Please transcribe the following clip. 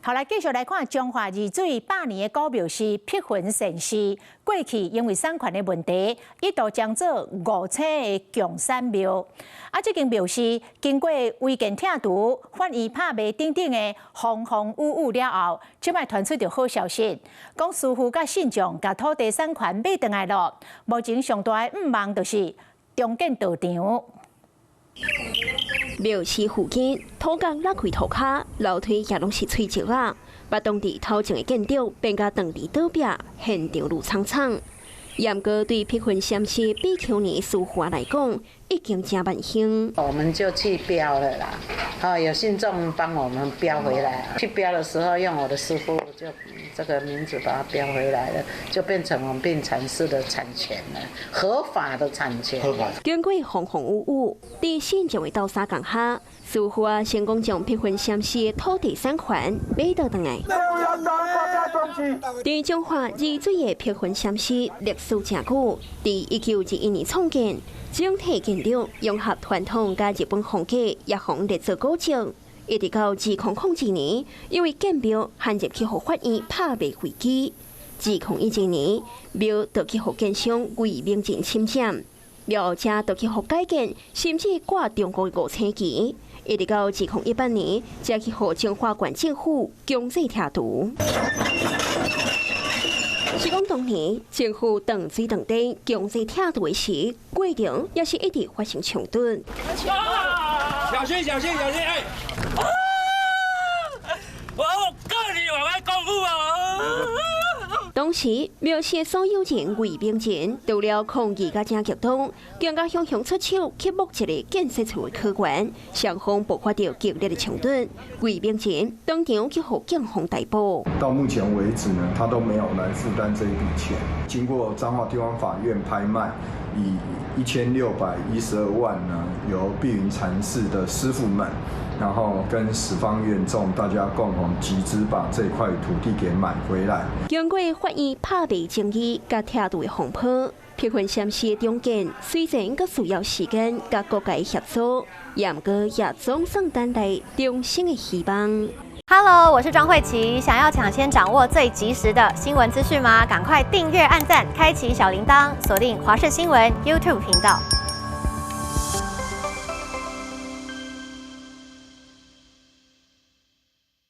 後來繼續來看中華二水百年的古廟是碧雲禪寺，過去因為產權的問題，一度將做五車的強山廟。這間廟是經過違建拆除、法院拍賣等等的風風雨雨了後，即擺傳出着好消息，講師傅甲信眾甲土地產權買回來了。目前上大的願望就是重建道場。廟寺附近土工拉開土卡，樓梯也攏是垂直啦。把當地頭前的建築變甲當地倒壁，現場路蒼蒼。嚴格對碧雲禪寺比丘尼師傅來講，已經真萬幸。我們就去標了啦，有信眾幫我們標回來。去標的時候，用我的師傅就這個名字把它標回來了，就變成我們碧雲禪寺的產權了，合法的產權。經過風風雨雨，在信眾的鬥相共下，師傅成功將碧雲禪寺的土地產權買到回來。在中華二水的碧雲禪寺歷史真久，在1921年創建，整體建築融合傳統加日本風格，也仿列做古蹟。一直到2001年，因為建廟限入去予法院拍賣違紀，2011年廟就去予建商魏明進侵佔，廟才就去予改建，甚至掛中國的五星旗。一直到2018年，才去予中華縣政府強制拆除。是講當年政府斷水斷電強制拆除的時，過程也是一直發生衝突。小心小心小心！哎！我告你，我愛功夫啊！當時廟寺所有人魏明進除了抗議甲真激動，更加向出手去目一個建設處的科員，雙方爆發着激烈的衝突。魏明進當場去予警方逮捕。到目前為止呢，他都沒有來負擔這一筆錢。經過彰化地方法院拍賣，以1612萬呢，由碧雲禪寺的師傅們，然後跟十方願眾大家共同集資，把這塊土地給買回來。經過法院拍賣爭議甲拆除的風波，碧雲禪寺的重建雖然閣需要時間甲各界協助，也毋過也總算等待重生的希望。Hello， 我是莊慧琪，想要搶先掌握最及時的新聞資訊嗎？趕快訂閱、按讚、開啟小鈴鐺，鎖定華視新聞 YouTube 頻道。